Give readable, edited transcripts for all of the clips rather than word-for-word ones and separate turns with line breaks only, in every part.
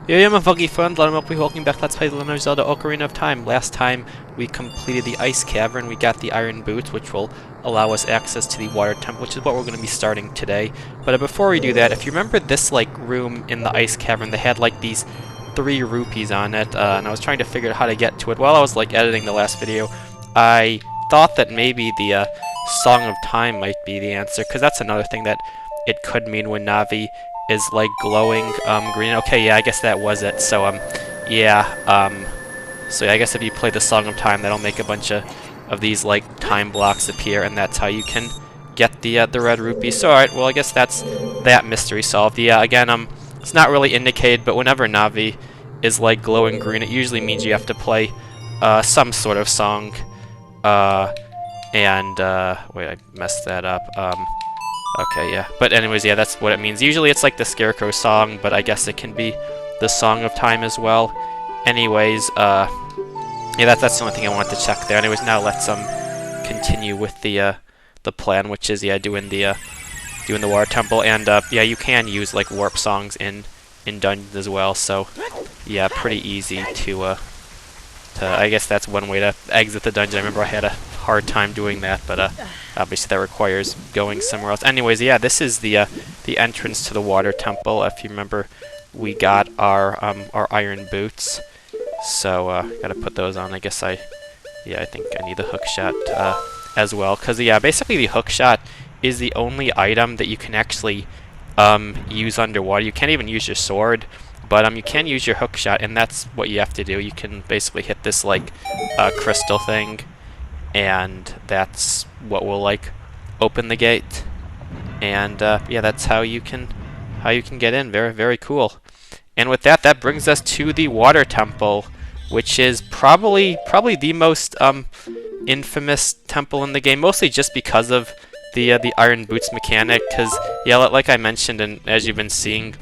Yeah, my funky friend, let me welcome back. Let's play The Legend of Zelda Ocarina of Time. Last time we completed the ice cavern, we got the iron boots, which will allow us access to the water temple, which is what we're going to be starting today. But before we do that, if you remember this room in the ice cavern, they had these 3 rupees on it, and I was trying to figure out how to get to it. While I was editing the last video, I thought that maybe the Song of Time might be the answer, because that's another thing that it could mean when Navi is glowing green. Okay, yeah, I guess that was it. So yeah, so I guess if you play the Song of Time, that'll make a bunch of these time blocks appear, and that's how you can get the red rupee. So alright, well I guess that's that mystery solved. Yeah, again, it's not really indicated, but whenever Navi is glowing green, it usually means you have to play some sort of song. And wait, I messed that up. Okay, yeah. But anyways, yeah, that's what it means. Usually it's the Scarecrow song, but I guess it can be the Song of Time as well. Anyways, yeah, that's the only thing I wanted to check there. Anyways, now let's continue with the plan, which is doing the water temple, and yeah, you can use warp songs in dungeons as well. So yeah, pretty easy to I guess that's one way to exit the dungeon. I remember I had a hard time doing that, but obviously that requires going somewhere else. Anyways, yeah, this is the entrance to the water temple. If you remember, we got our iron boots, so gotta put those on. I guess I think I need the hook shot as well, because yeah, basically the hook shot is the only item that you can actually use underwater. You can't even use your sword, but you can use your hook shot, and that's what you have to do. You can basically hit this crystal thing, and that's what will open the gate. And yeah, that's how you can get in. Very, very cool. And with that, that brings us to the water temple, which is probably the most infamous temple in the game, mostly just because of the iron boots mechanic. Because yeah, like I mentioned, and as you've been seeing,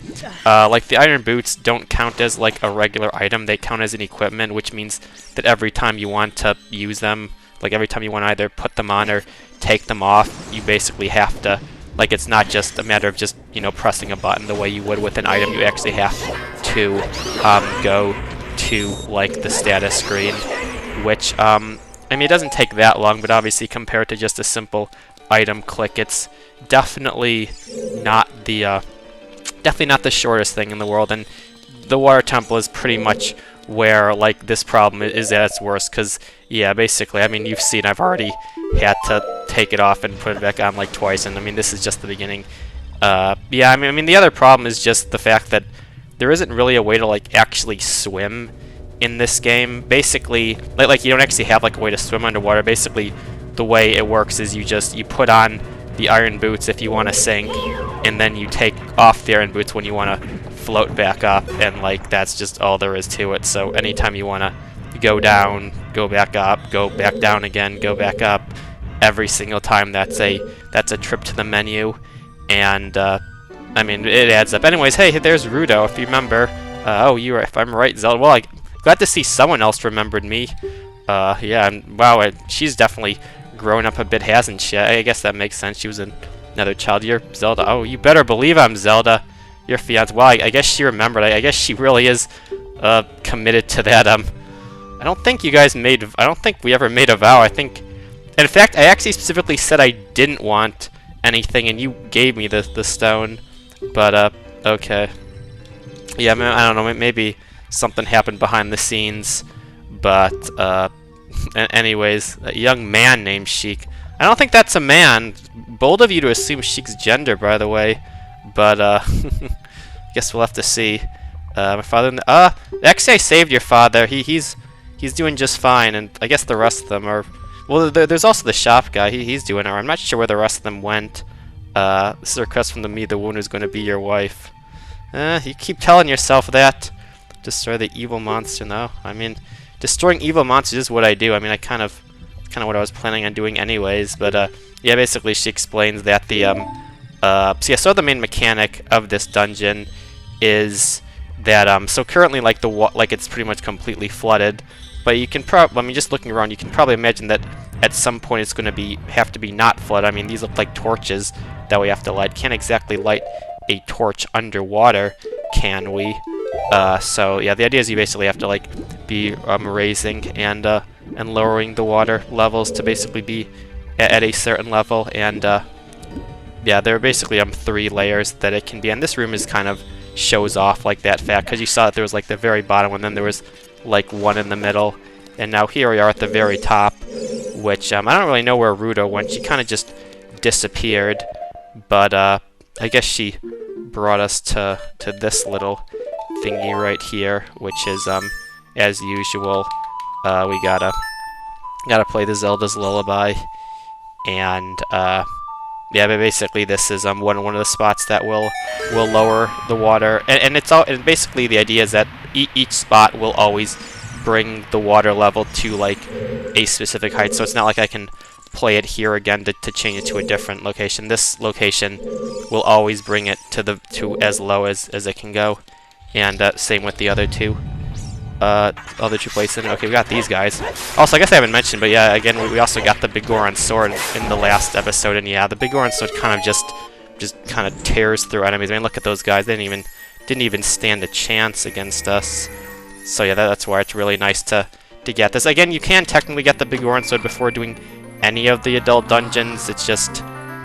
the iron boots don't count as a regular item. They count as an equipment, which means that every time you want to use them, every time you want to either put them on or take them off, you basically have to, it's not just a matter of just, pressing a button the way you would with an item. You actually have to go to, the status screen, which, I mean, it doesn't take that long, but obviously compared to just a simple item click, it's definitely not the shortest thing in the world, and the water temple is pretty much where this problem is at its worst, because yeah, basically, I mean, you've seen I've already had to take it off and put it back on twice, and I mean, this is just the beginning. Yeah, I mean the other problem is just the fact that there isn't really a way to actually swim in this game. Basically, you don't actually have a way to swim underwater. Basically, the way it works is you put on the iron boots if you want to sink, and then you take off the iron boots when you want to float back up, and that's just all there is to it. So anytime you want to go down, go back up, go back down again, go back up, every single time that's a trip to the menu, and I mean, it adds up. Anyways, hey, there's Rudo, if you remember. Oh, you are, if I'm right, Zelda. Well, glad to see someone else remembered me. Yeah, and wow, she's definitely grown up a bit, hasn't she? I guess that makes sense. She was another child. You're Zelda. Oh, you better believe I'm Zelda. Your fiance. Well, I guess she remembered. I guess she really is committed to that. I don't think you guys made. I don't think we ever made a vow. I think, in fact, I actually specifically said I didn't want anything, and you gave me the stone. But okay. Yeah, I don't know. Maybe something happened behind the scenes. But anyways, a young man named Sheik. I don't think that's a man. Bold of you to assume Sheik's gender, by the way. But I guess we'll have to see. My father. Actually, I saved your father. He's doing just fine, and I guess the rest of them are. Well, there's also the shop guy. He's doing alright. I'm not sure where the rest of them went. This is a request from me, the one who's going to be your wife. You keep telling yourself that. Destroy the evil monster. No, I mean, destroying evil monsters is what I do. I mean, kind of what I was planning on doing anyways. But yeah, basically she explains that the so the main mechanic of this dungeon is that so currently it's pretty much completely flooded, but you can I mean, just looking around, you can probably imagine that at some point it's going to have to be not flooded. I mean, these look like torches that we have to light. Can't exactly light a torch underwater, can we? So yeah, the idea is you basically have to like be raising and lowering the water levels to basically be at a certain level, and yeah, there are basically 3 layers that it can be, and this room is kind of shows off like that fact, because you saw that there was like the very bottom one, then there was like one in the middle, and now here we are at the very top, which I don't really know where Ruto went. She kind of just disappeared, but I guess she brought us to this little thingy right here, which is as usual, we gotta play the Zelda's lullaby, and yeah, but basically this is one of the spots that will lower the water, and it's all, and basically the idea is that each spot will always bring the water level to like a specific height, so it's not like I can play it here again to change it to a different location. This location will always bring it to as low as it can go, and same with the other two places. Okay, we got these guys. Also, I guess I haven't mentioned, but yeah, again, we also got the Big Goron sword in the last episode, and yeah, the Big Goron sword kind of just kind of tears through enemies. I mean, look at those guys; they didn't even stand a chance against us. So yeah, that's why it's really nice to get this. Again, you can technically get the Big Goron sword before doing any of the adult dungeons. It's just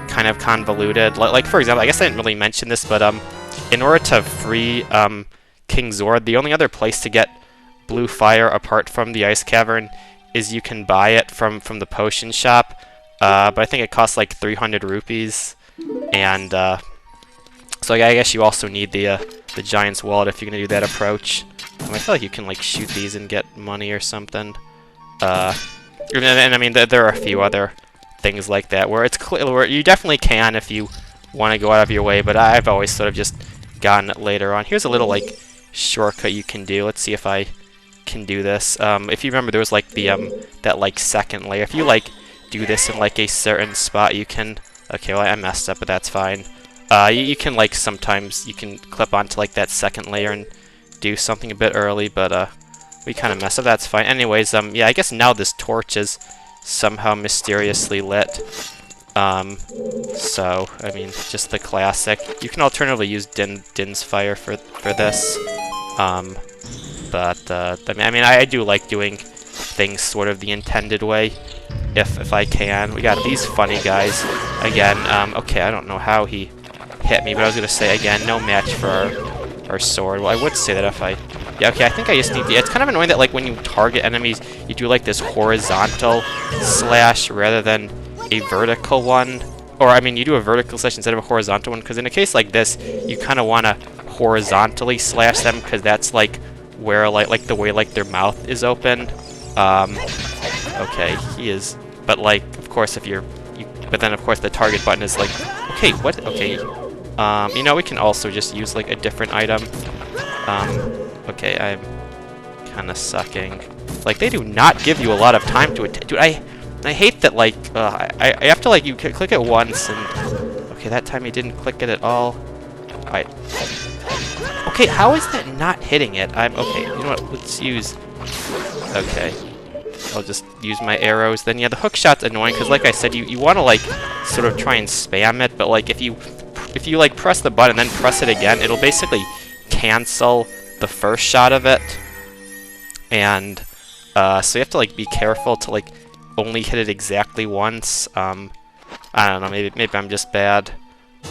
kind of convoluted. Like for example, I guess I didn't really mention this, but in order to free King Zord, the only other place to get blue fire apart from the ice cavern is you can buy it from the potion shop, but I think it costs like 300 rupees, and so I guess you also need the giant's wallet if you're gonna do that approach. I feel like you can like shoot these and get money or something, and I mean there are a few other things like that where it's where you definitely can if you want to go out of your way, but I've always sort of just gotten it later on. Here's a little like shortcut you can do. Let's see if I can do this. If you remember, there was like the that like second layer. If you like do this in like a certain spot, you can. Okay, well I messed up, but that's fine. You can like sometimes you can clip onto like that second layer and do something a bit early, but we kind of messed up. That's fine. Anyways, yeah, I guess now this torch is somehow mysteriously lit. So I mean, just the classic. You can alternatively use Din's fire for this. But I mean, I do like doing things sort of the intended way, if I can. We got these funny guys again. Okay, I don't know how he hit me, but I was gonna say again, no match for our sword. Well, I would say that if I, yeah, okay, I think I just need to. It's kind of annoying that like when you target enemies, you do like this horizontal slash rather than a vertical one. Or I mean, you do a vertical slash instead of a horizontal one, because in a case like this, you kind of want to horizontally slash them, because that's like where like the way like their mouth is open. Okay, he is, but like of course if but then of course the target button is like, okay, what? Okay, you know, we can also just use like a different item. Okay, I'm kind of sucking. Like they do not give you a lot of time to dude. I hate that like I have to like you click it once and okay, that time you didn't click it at all. Alright. Okay, how is that not hitting it? Okay, you know what, let's use... Okay. I'll just use my arrows. Then, yeah, the hook shot's annoying, because like I said, you want to, like, sort of try and spam it, but, like, if you, like, press the button and then press it again, it'll basically cancel the first shot of it. And, so you have to, like, be careful to, like, only hit it exactly once. I don't know, maybe I'm just bad.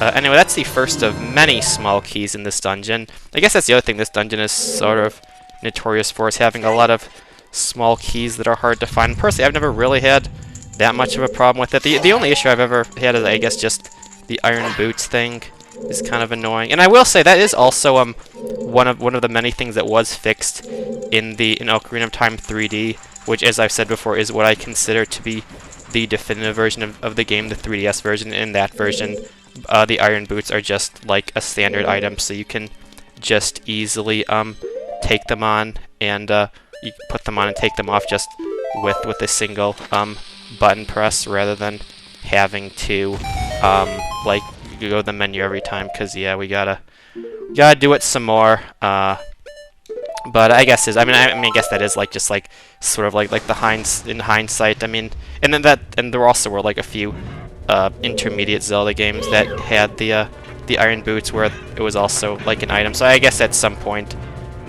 Anyway, that's the first of many small keys in this dungeon. I guess that's the other thing this dungeon is sort of notorious for, is having a lot of small keys that are hard to find. Personally, I've never really had that much of a problem with it. The only issue I've ever had is, I guess, just the iron boots thing is kind of annoying. And I will say that is also one of the many things that was fixed in Ocarina of Time 3D, which, as I've said before, is what I consider to be the definitive version of the game, the 3DS version. In that version, the iron boots are just like a standard item, so you can just easily take them on, and you put them on and take them off just with a single button press, rather than having to like go to the menu every time. Because yeah, we gotta do it some more. But I guess I guess that is like just like sort of like the in hindsight. I mean, and there also were like a few intermediate Zelda games that had the iron boots where it was also like an item. So I guess at some point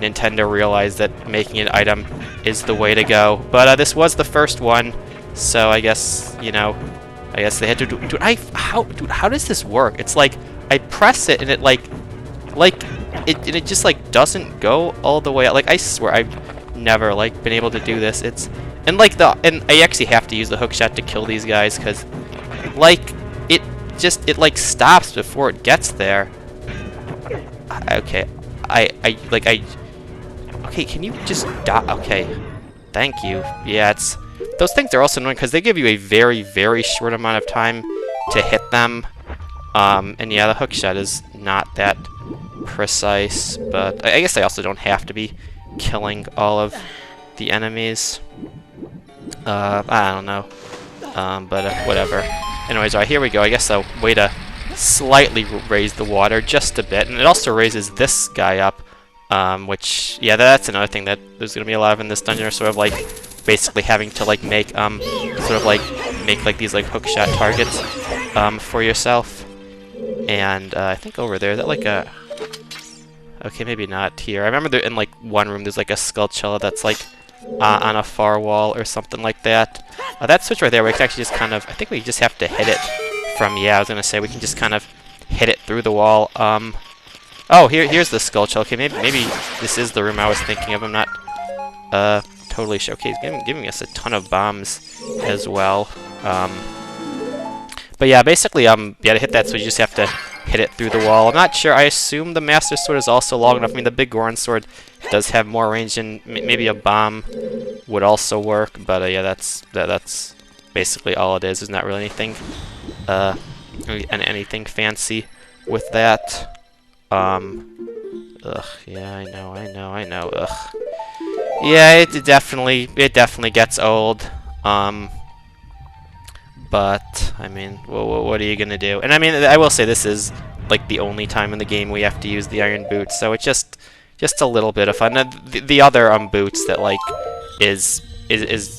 Nintendo realized that making an item is the way to go. But this was the first one, so I guess, you know, I guess they had to do. Dude, how does this work? It's like I press it and it it just like doesn't go all the way out. Like I swear I've never like been able to do this. And I actually have to use the hook shot to kill these guys because like it like stops before it gets there. Okay, okay, can you just die? Okay, thank you. Yeah, those things are also annoying because they give you a very, very short amount of time to hit them. And yeah, the hook shot is not that precise, but I guess I also don't have to be killing all of the enemies. I don't know. But whatever. Anyways, alright, here we go. I guess a way to slightly raise the water just a bit, and it also raises this guy up, which, yeah, that's another thing that there's gonna be a lot of in this dungeon, are sort of like basically having to like make like these like hook shot targets for yourself. And I think over there, is that like a, okay, maybe not here. I remember there in like one room there's like a skulltula that's like on a far wall or something like that. That switch right there, we can actually just kind of, I think we just have to hit it from, yeah, I was gonna say we can just kind of hit it through the wall. Oh, here's the skulltula. Okay, maybe this is the room I was thinking of. I'm not totally sure. Okay, he's giving us a ton of bombs as well. But yeah, basically, yeah, to hit that, so you just have to hit it through the wall. I'm not sure. I assume the Master Sword is also long enough. I mean, the Big Goron Sword does have more range, and maybe a bomb would also work. But yeah, that's basically all it is. There's not really anything fancy with that. Ugh. Yeah, I know. Ugh. Yeah, it definitely gets old. But I mean, what are you gonna do? And I mean, I will say this is like the only time in the game we have to use the iron boots, so it's just a little bit of fun. The other boots that like is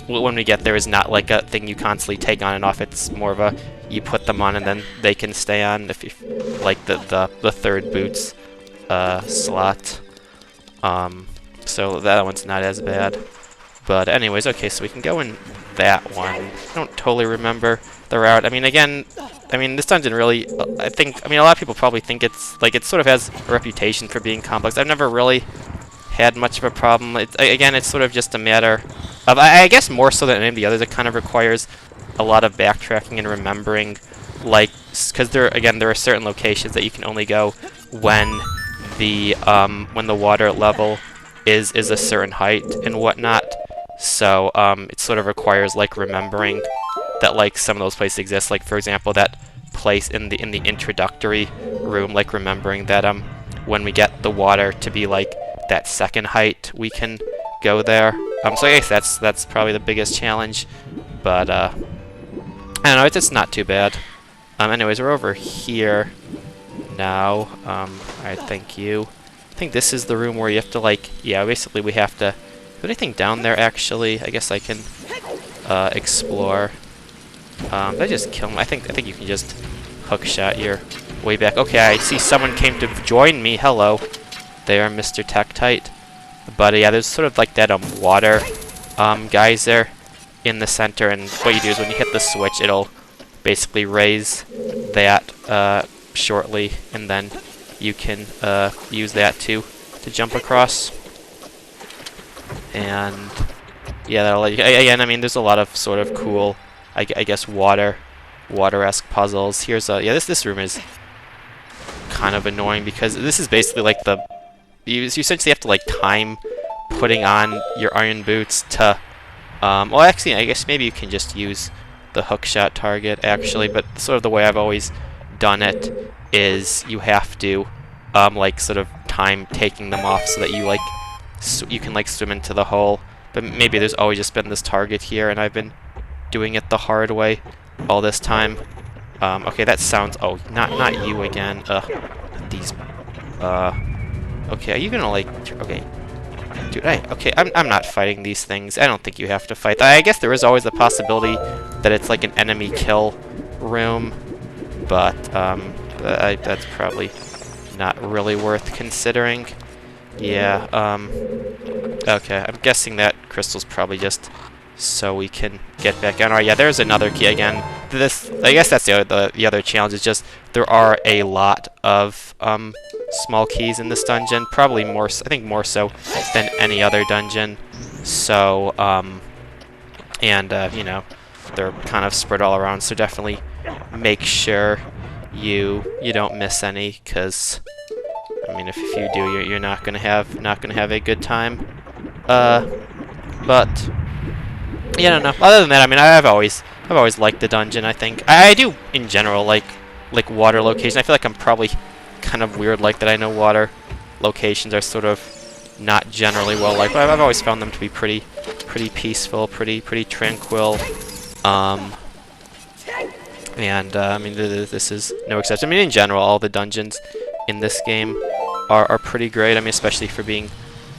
when we get there is not like a thing you constantly take on and off. It's more of a you put them on and then they can stay on if you like the third boots slot. So that one's not as bad. But anyways, okay, so we can go in that one. I don't totally remember the route. I mean, again, this dungeon really, I mean, a lot of people probably think it's, like, it sort of has a reputation for being complex. I've never really had much of a problem. Again, it's sort of just a matter of, I guess more so than any of the others, it kind of requires a lot of backtracking and remembering, like, because there are certain locations that you can only go when the water level is a certain height and whatnot. So it sort of requires like remembering that like some of those places exist. Like for example, that place in the introductory room, like remembering that when we get the water to be like that second height, we can go there. So I guess that's probably the biggest challenge. But I don't know, it's not too bad. Anyways, we're over here now. Alright, thank you. I think this is the room where you have to like, yeah, basically we have to. Is there anything down there, actually? I guess I can explore. Did I just kill him? I think you can just hook shot your way back. Okay, I see someone came to join me. Hello there, Mr. Tektite. But yeah, there's sort of like that water geyser in the center, and what you do is when you hit the switch, it'll basically raise that shortly, and then you can use that to jump across. And yeah, that'll let you, again, I mean, there's a lot of sort of cool, I guess, water-esque puzzles. Here's yeah, this room is kind of annoying because this is basically like you essentially have to like time putting on your iron boots to, well, actually, I guess maybe you can just use the hook shot target, actually, but sort of the way I've always done it is you have to, like, sort of time taking them off so that you, like, you can, like, swim into the hole. But maybe there's always just been this target here, and I've been doing it the hard way all this time. Okay, that sounds... Oh, not you again. These... Okay, are you gonna, like... Okay. Dude, okay, I'm not fighting these things. I don't think you have to fight. I guess there is always the possibility that it's, like, an enemy kill room. But, that's probably not really worth considering. Yeah, okay, I'm guessing that crystal's probably just so we can get back on. Alright, yeah, there's another key again. I guess that's the other challenge, is just there are a lot of small keys in this dungeon, probably more, I think more so than any other dungeon. So, you know, they're kind of spread all around, so definitely make sure you don't miss any, because I mean, if you do, you're not gonna have a good time. But yeah, I don't know. Other than that, I mean, I've always liked the dungeon. I think I do in general like water location. I feel like I'm probably kind of weird like that. I know water locations are sort of not generally well liked, but I've always found them to be pretty peaceful, pretty tranquil. I mean, this is no exception. I mean, in general, all the dungeons in this game are pretty great. I mean, especially for being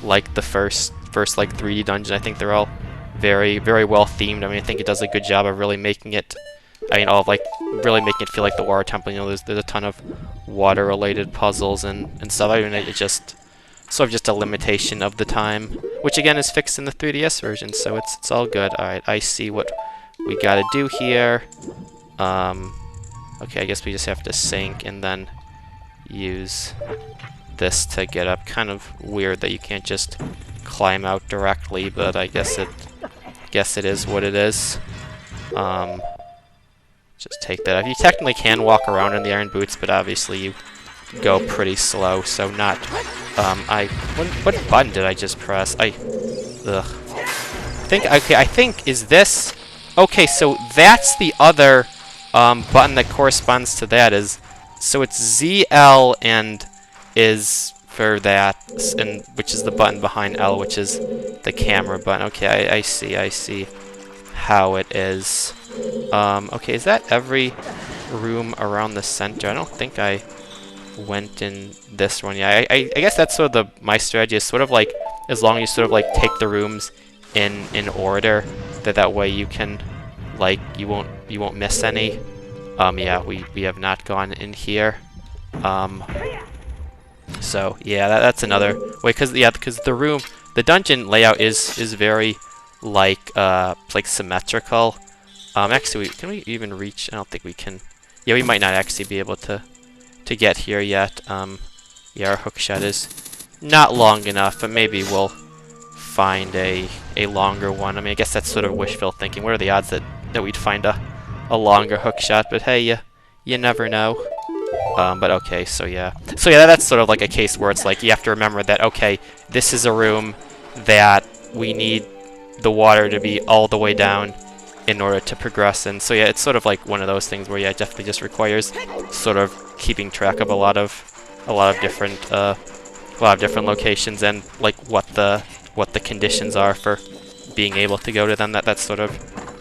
like the first like 3D dungeon. I think they're all very well themed. I mean, I think it does a good job of really making it. I mean, really making it feel like the water temple. You know, there's a ton of water related puzzles and stuff. I mean, it's just sort of just a limitation of the time, which again is fixed in the 3DS version, so it's all good. All right, I see what we got to do here. Okay, I guess we just have to sink and then use this to get up. Kind of weird that you can't just climb out directly, but I guess it is what it is. Just take that off. You technically can walk around in the iron boots, but obviously you go pretty slow, so not. What button did I just press? I think is this. Okay, so that's the other button that corresponds to that. So it's ZL and is for that, and which is the button behind L, which is the camera button. Okay, I see how it is. Okay, is that every room around the center? I don't think I went in this one. Yeah, I guess that's sort of my strategy, is sort of like, as long as you sort of like take the rooms in order, that way you can, like, you won't miss any. Yeah, we have not gone in here. So yeah, that's another way, because the dungeon layout is very like symmetrical. Actually, can we even reach? I don't think we can. Yeah, we might not actually be able to get here yet. Yeah, our hookshot is not long enough, but maybe we'll find a longer one. I mean, I guess that's sort of wishful thinking. What are the odds that we'd find a longer hookshot? But hey, you never know. But okay, so yeah, that's sort of like a case where it's like you have to remember that, okay, this is a room that we need the water to be all the way down in order to progress in. So yeah, it's sort of like one of those things where, yeah, it definitely just requires sort of keeping track of a lot of different locations, and like what the conditions are for being able to go to them. That's sort of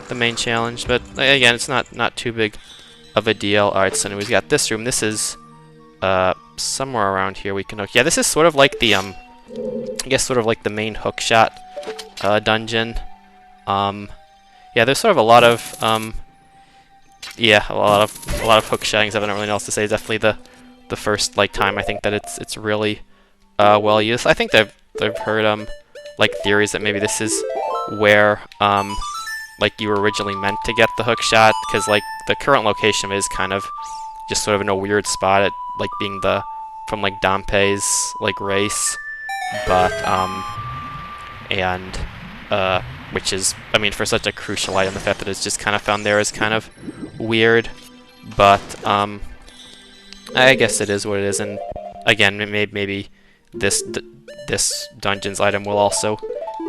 the main challenge. But again, it's not too big of a deal. All right, so anyways, we got this room. This is somewhere around here. We can hook. Yeah, this is sort of like the I guess sort of like the main hookshot dungeon. Yeah, there's sort of a lot of yeah, a lot of hook shootings. I don't really know what else to say. It's definitely the first like time I think that it's really well used. I think they've heard like theories that maybe this is where like you were originally meant to get the hook shot, because like the current location is kind of just sort of in a weird spot, at like being from like Dompe's like race, but which is, I mean, for such a crucial item, the fact that it's just kind of found there is kind of weird, but I guess it is what it is. And again, maybe this dungeon's item will also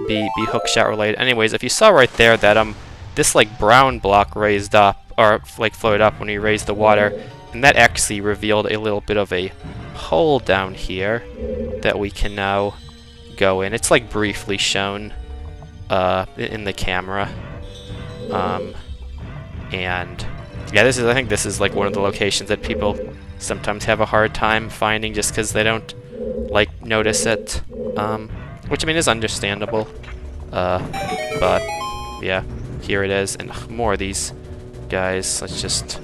be hookshot related. Anyways, if you saw right there that this like brown block raised up, or like floated up when we raised the water, and that actually revealed a little bit of a hole down here that we can now go in. It's like briefly shown in the camera, and yeah, I think this is like one of the locations that people sometimes have a hard time finding, just because they don't like notice it, which I mean is understandable, but yeah, here it is. And more of these guys. Let's just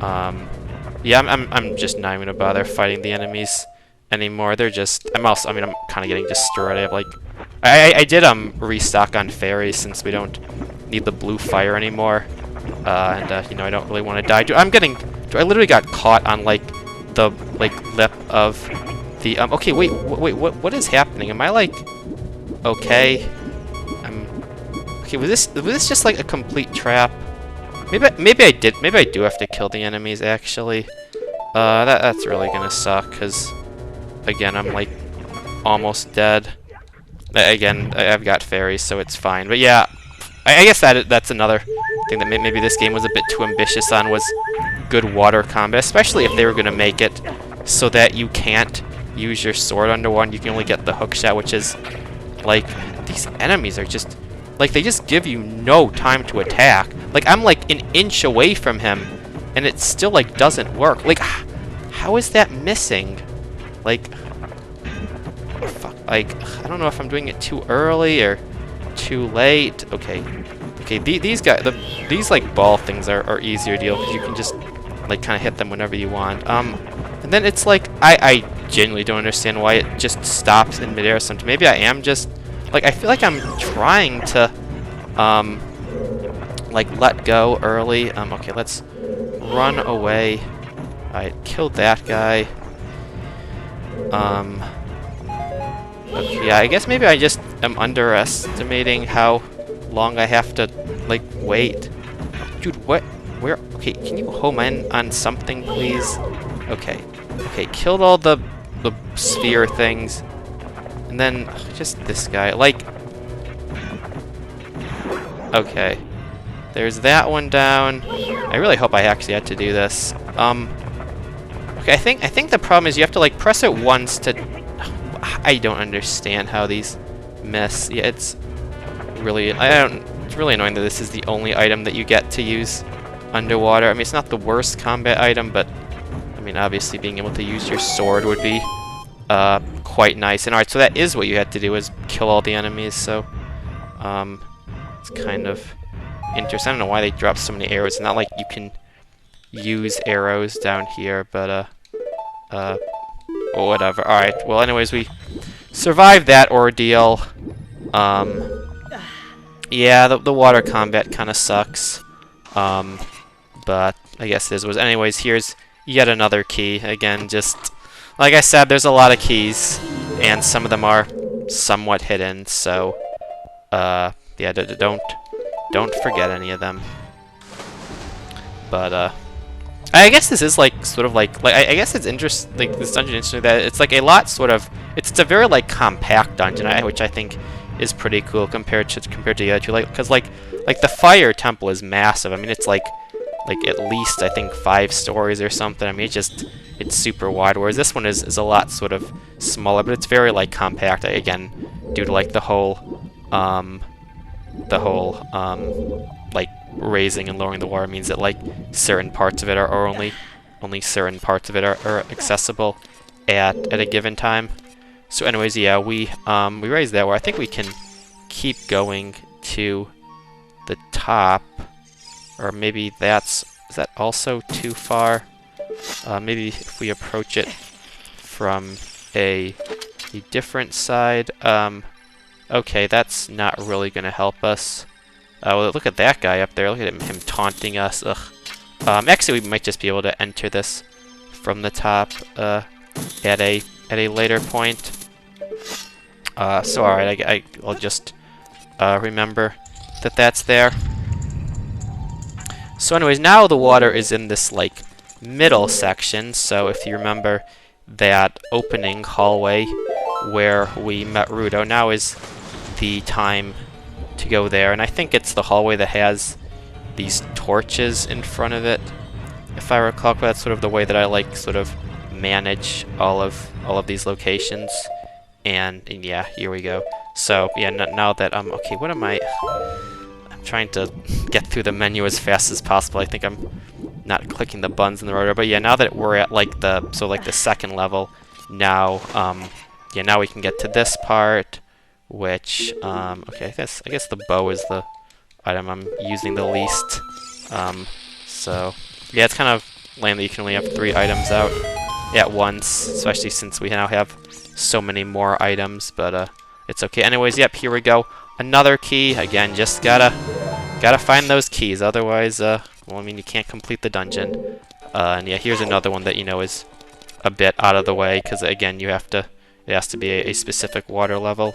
yeah, I'm just not even gonna bother fighting the enemies anymore. They're just, I mean, I'm kind of getting destroyed. I have like, I did restock on fairies since we don't need the blue fire anymore. You know, I don't really want to die. I literally got caught on like the lip of the okay, wait, what is happening? Am I like okay? Okay, was this just like a complete trap? Maybe I do have to kill the enemies actually. That's really gonna suck because again, I'm like almost dead. Again, I've got fairies, so it's fine. But yeah, I guess that's another thing that maybe this game was a bit too ambitious on, was good water combat, especially if they were going to make it so that you can't use your sword underwater. You can only get the hook shot, which is, like, these enemies are just, like, they just give you no time to attack. Like, I'm like an inch away from him, and it still, like, doesn't work. Like, how is that missing? Like, like, I don't know if I'm doing it too early or too late. Okay, these guys, these like ball things are easier to deal because you can just like kind of hit them whenever you want. And then it's like I genuinely don't understand why it just stops in midair. Sometimes maybe I am just like, I feel like I'm trying to like let go early. Okay, let's run away. Alright, killed that guy. Okay, yeah, I guess maybe I just am underestimating how long I have to, like, wait. Dude, what? Where? Okay, can you home in on something, please? Okay, killed all the sphere things. And then, just this guy. Like, okay. There's that one down. I really hope I actually had to do this. Okay, I think the problem is you have to, like, press it once to... I don't understand how these miss. Yeah, it's really... It's really annoying that this is the only item that you get to use underwater. I mean, it's not the worst combat item, but... I mean, obviously being able to use your sword would be quite nice. And alright, so that is what you had to do, is kill all the enemies, so... it's kind of interesting. I don't know why they dropped so many arrows. It's not like you can use arrows down here, but whatever. Alright, well anyways, we survived that ordeal. Yeah, the water combat kind of sucks. But I guess this was... Anyways, here's yet another key. Again, just... Like I said, there's a lot of keys, and some of them are somewhat hidden, so... yeah, don't forget any of them. But, I guess this is like sort of like I guess it's interesting, like this dungeon interesting that it's like a lot sort of it's a very like compact dungeon, which I think is pretty cool compared to the other two, like because like the fire temple is massive. I mean, it's like at least I think 5 stories or something. I mean, it's super wide, whereas this one is a lot sort of smaller, but it's very like compact, again, due to like the whole like raising and lowering the water means that like certain parts of it are only certain parts of it are accessible at a given time. So anyways, yeah, we raised that where I think we can keep going to the top, or maybe is that also too far? Maybe if we approach it from a different side. Okay, that's not really gonna help us. Well, look at that guy up there. Look at him taunting us. Ugh. Actually, we might just be able to enter this from the top at a later point. So alright, I'll just remember that that's there. So anyways, now the water is in this like middle section. So if you remember that opening hallway where we met Rudo, now is the time to go there, and I think it's the hallway that has these torches in front of it, if I recall. That's sort of the way that I like sort of manage all of these locations, and yeah, here we go. So yeah, now that okay, what am I'm trying to get through the menu as fast as possible. I think I'm not clicking the buttons in the rotor, but yeah, now that we're at like the second level, now yeah, now we can get to this part, which, okay, I guess the bow is the item I'm using the least. So, yeah, it's kind of lame that you can only have 3 items out at once, especially since we now have so many more items, but it's okay. Anyways, yep, here we go. Another key. Again, just gotta find those keys, otherwise, well, I mean, you can't complete the dungeon. And yeah, here's another one that, you know, is a bit out of the way, because again, it has to be a specific water level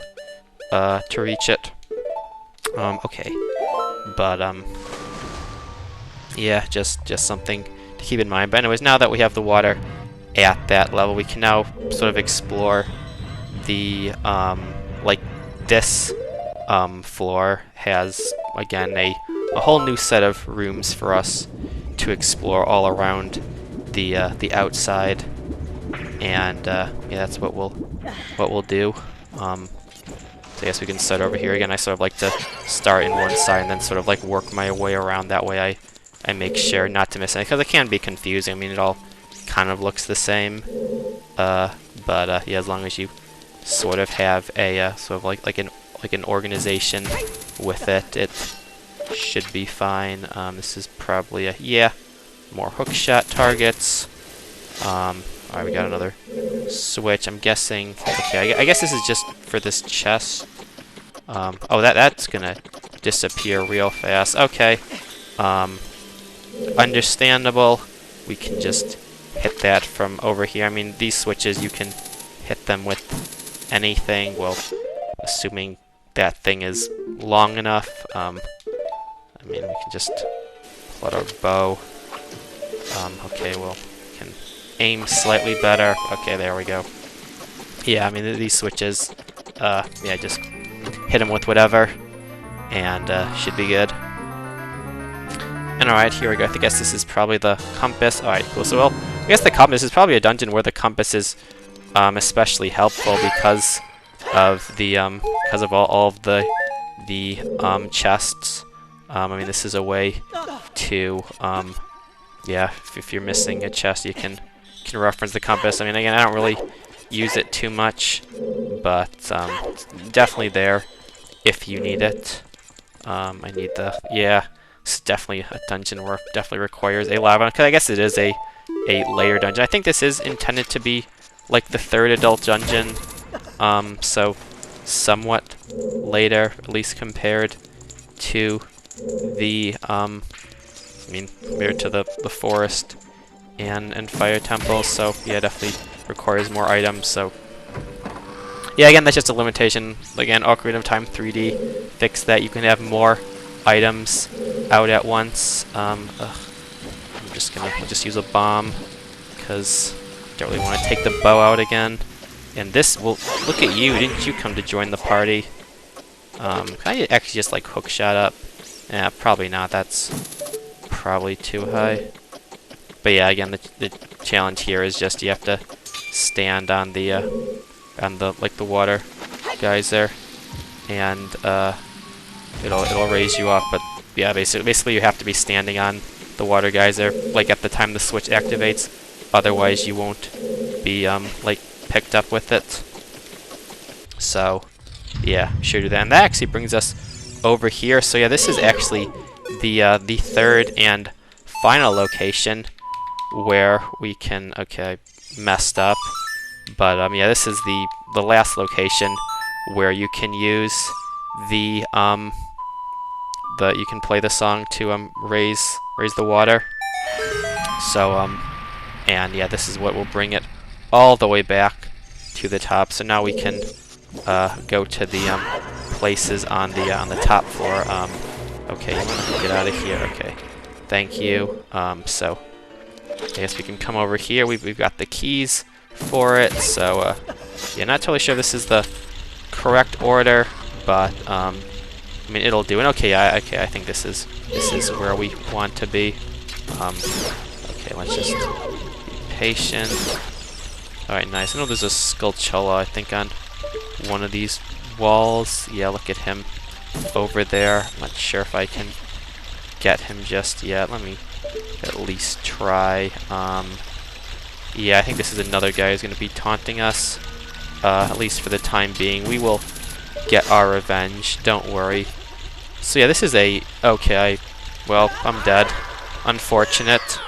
to reach it. Okay. But, yeah, just something to keep in mind. But anyways, now that we have the water at that level, we can now sort of explore the, like, this floor has, again, a whole new set of rooms for us to explore all around the outside. And, yeah, that's what we'll do. So I guess we can start over here again. I sort of like to start in one side and then sort of like work my way around. That way I make sure not to miss anything, because it can be confusing. I mean, it all kind of looks the same. But yeah, as long as you sort of have a sort of like an organization with it, it should be fine. This is probably yeah, more hookshot targets. Alright, we got another switch. I'm guessing. Okay, I guess this is just for this chest. Oh, that's gonna disappear real fast. Okay. Understandable. We can just hit that from over here. I mean, these switches, you can hit them with anything. Well, assuming that thing is long enough. I mean, we can just pull out our bow. Okay, well, we can aim slightly better. Okay, there we go. Yeah, I mean, these switches, yeah, just hit them with whatever, and should be good. And alright, here we go. I guess this is probably the compass. Alright, cool. So, well, I guess the compass is probably a dungeon where the compass is especially helpful because of the all of the chests. I mean, this is a way to yeah, if you're missing a chest, you can reference the compass. I mean, again, I don't really use it too much, but it's definitely there if you need it. I need the, yeah, it's definitely a dungeon where it definitely requires a lava, because I guess it is a layer dungeon. I think this is intended to be like the third adult dungeon, so somewhat later, at least compared to the, I mean, compared to the forest and fire temple. So yeah, definitely requires more items. So yeah, again, that's just a limitation. Again, Ocarina of Time 3D fixed that. You can have more items out at once. I'm just gonna use a bomb because I don't really want to take the bow out again. And this will look at you. Didn't you come to join the party? Can I actually just like hookshot up? Yeah, probably not. That's probably too high. But yeah, again, the challenge here is just you have to stand on the like the water guys there, and it'll raise you up. But yeah, basically you have to be standing on the water guys there, like at the time the switch activates. Otherwise, you won't be like picked up with it. So yeah, sure do that. And that actually brings us over here. So yeah, this is actually the third and final location where we can, okay, messed up, but yeah, this is the last location where you can use the you can play the song to raise the water. So and yeah, this is what will bring it all the way back to the top. So now we can go to the places on the top floor. Okay, you want to get out of here? Okay, thank you. So I guess we can come over here. We've got the keys for it. So yeah, not totally sure this is the correct order, but I mean, it'll do. And okay, okay, I think this is where we want to be. Okay, let's just be patient. All right, nice. I know there's a Skulltula, I think, on one of these walls. Yeah, look at him over there. I'm not sure if I can get him just yet. Let me at least try. Yeah, I think this is another guy who's going to be taunting us, at least for the time being. We will get our revenge, don't worry. So yeah, this is a, okay, well, I'm dead. Unfortunate.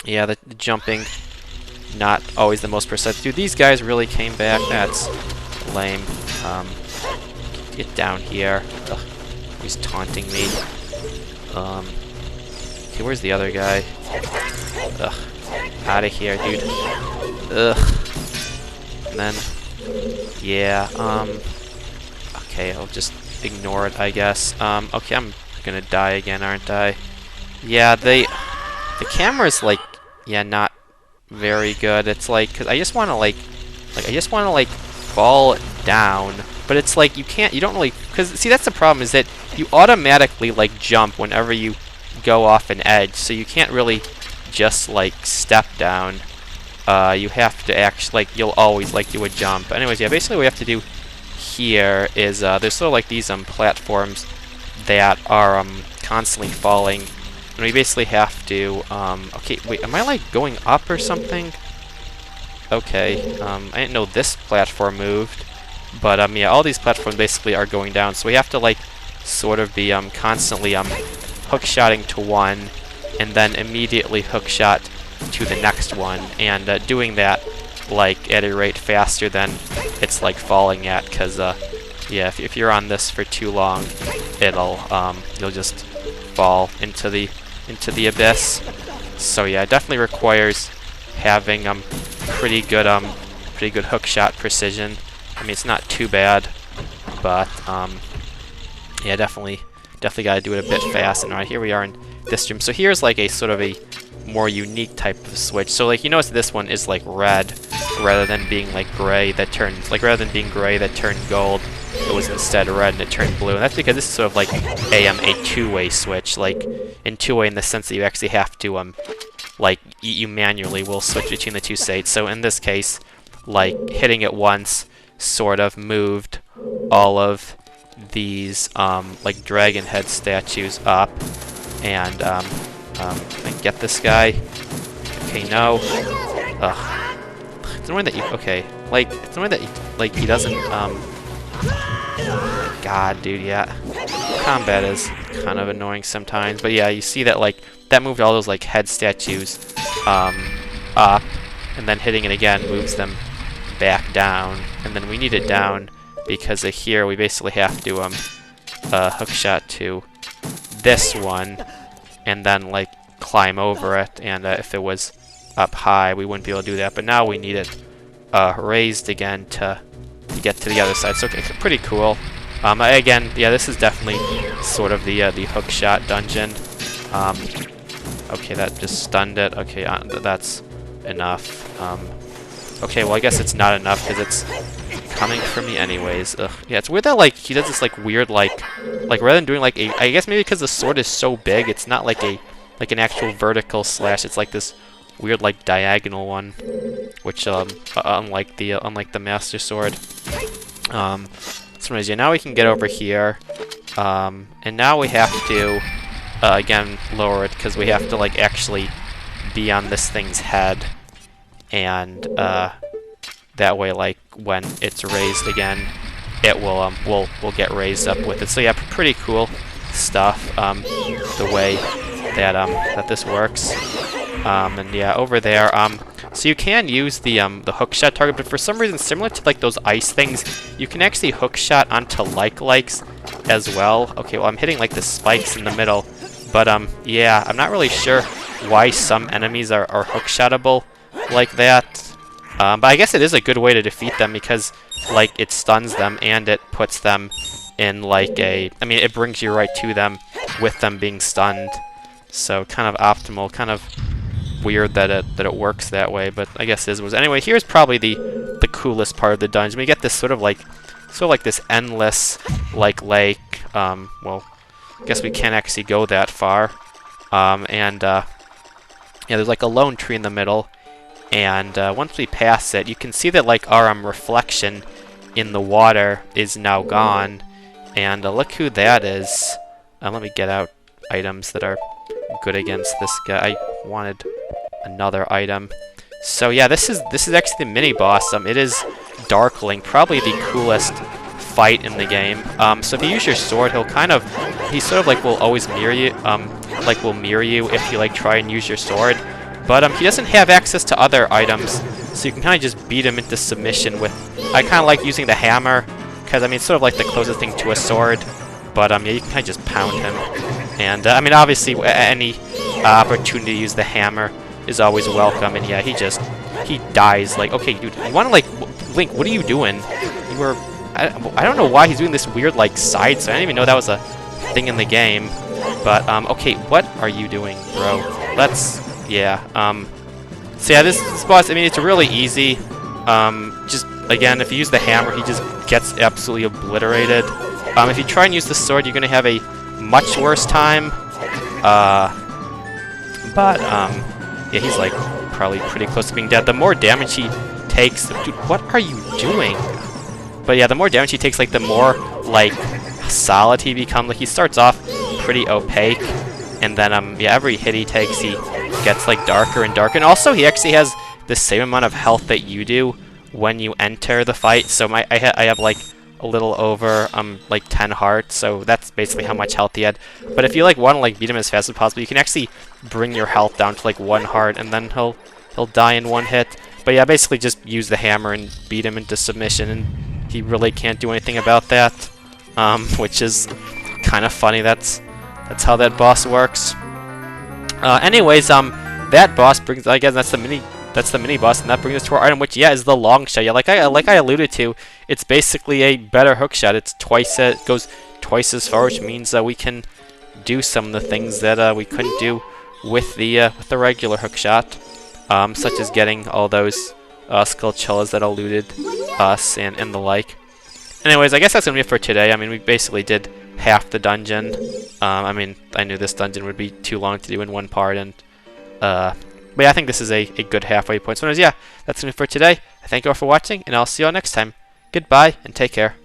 Yeah, the jumping not always the most precise. Dude, these guys really came back. That's lame. Get down here. Ugh, he's taunting me. Okay, where's the other guy? Ugh, out of here, dude. Ugh. And then, yeah, okay, I'll just ignore it, I guess. Okay, I'm gonna die again, aren't I? Yeah, the camera's like, yeah, not very good. It's like, cause I just want to fall down, but it's like you don't really, cause see, that's the problem, is that you automatically like jump whenever you go off an edge, so you can't really just like step down. You have to actually, like, you'll always like do a jump. Anyways, yeah, basically what we have to do here is there's sort of like these platforms that are constantly falling, and we basically have to okay, wait, am I like going up or something? Okay, I didn't know this platform moved, but yeah, all these platforms basically are going down, so we have to like sort of be constantly hook-shotting to one and then immediately hook-shot to the next one, and doing that like at a rate faster than it's like falling at, because yeah, if you're on this for too long, it'll you'll just fall into the abyss. So yeah, it definitely requires having pretty good hook shot precision. I mean, it's not too bad, but yeah, definitely gotta do it a bit fast. And right here we are in this room. So here's like a sort of a more unique type of switch. So like, you notice this one is like red rather than being like gray that turns, like, rather than being gray that turned gold, it was instead red and it turned blue. And that's because this is sort of like a two-way switch, like in two-way in the sense that you actually have to like you manually will switch between the two states. So in this case, like hitting it once sort of moved all of these like dragon head statues up, and can I get this guy? Okay, no. Ugh. It's annoying that you, okay, like, it's annoying that you, like, he doesn't, God, dude, yeah. Combat is kind of annoying sometimes, but yeah, you see that, like, that moved all those, like, head statues, up, and then hitting it again moves them back down, and then we need it down because of here we basically have to, hook shot to this one, and then like climb over it, and if it was up high we wouldn't be able to do that, but now we need it raised again to get to the other side. So okay, pretty cool. Again, yeah, this is definitely sort of the hook shot dungeon. Okay, that just stunned it. Okay, that's enough. Okay, well I guess it's not enough because it's coming for me anyways. Ugh. Yeah, it's weird that like he does this like weird like rather than doing like a, I guess maybe because the sword is so big, it's not like an actual vertical slash. It's like this weird like diagonal one, which unlike the Master Sword. So anyways, yeah, now we can get over here, and now we have to again lower it because we have to like actually be on this thing's head, and that way, like, when it's raised again, it will will get raised up with it. So yeah, pretty cool stuff. The way that that this works. And yeah, over there, so you can use the hook shot target, but for some reason, similar to like those ice things, you can actually hook shot onto likes as well. Okay, well I'm hitting like the spikes in the middle, but yeah, I'm not really sure why some enemies are hook shotable like that. But I guess it is a good way to defeat them because, like, it stuns them and it puts them in, like, I mean, it brings you right to them with them being stunned. So, kind of optimal, kind of weird that it works that way, but I guess it was. Anyway, here's probably the coolest part of the dungeon. We get this sort of like this endless, like, lake. Well, I guess we can't actually go that far. Yeah, there's, like, a lone tree in the middle. And once we pass it, you can see that like our reflection in the water is now gone. And look who that is. Let me get out items that are good against this guy. I wanted another item. So yeah, this is actually the mini boss. It is Darkling, probably the coolest fight in the game. So if you use your sword, he sort of like will always mirror you. Like will mirror you if you like try and use your sword. But he doesn't have access to other items, so you can kind of just beat him into submission with... I kind of like using the hammer, because, I mean, it's sort of like the closest thing to a sword. But, yeah, you can kind of just pound him. And, I mean, obviously, any opportunity to use the hammer is always welcome. And, yeah, he dies. Like, okay, dude, you want to, like... Link, what are you doing? You were... I don't know why he's doing this weird, like, side, so I didn't even know that was a thing in the game. But, okay, what are you doing, bro? Yeah, so yeah, this boss, I mean, it's really easy. Just, again, if you use the hammer, he just gets absolutely obliterated. If you try and use the sword, you're gonna have a much worse time. Yeah, he's, like, probably pretty close to being dead. The more damage he takes... Dude, what are you doing? But yeah, the more damage he takes, like, the more, like, solid he becomes. Like, he starts off pretty opaque, and then, yeah, every hit he takes, he gets, like, darker and darker. And also, he actually has the same amount of health that you do when you enter the fight. So I have, like, a little over, like, 10 hearts, so that's basically how much health he had. But if you, like, want to, like, beat him as fast as possible, you can actually bring your health down to, like, 1 heart, and then he'll die in 1 hit. But yeah, basically just use the hammer and beat him into submission, and he really can't do anything about that, which is kind of funny. That's how that boss works. Anyways, that boss brings, I guess that's the mini boss, and that brings us to our item, which, yeah, is the long shot. Yeah, like I alluded to, it's basically a better hook shot. It goes twice as far, which means that we can do some of the things that we couldn't do with the regular hook shot, such as getting all those Skulltulas that eluded us and the like. Anyways, I guess that's gonna be it for today. I mean, we basically did half the dungeon. I mean, I knew this dungeon would be too long to do in one part, and but yeah, I think this is a good halfway point. So anyways, yeah, that's gonna be it for today. I thank you all for watching, and I'll see you all next time. Goodbye, and take care.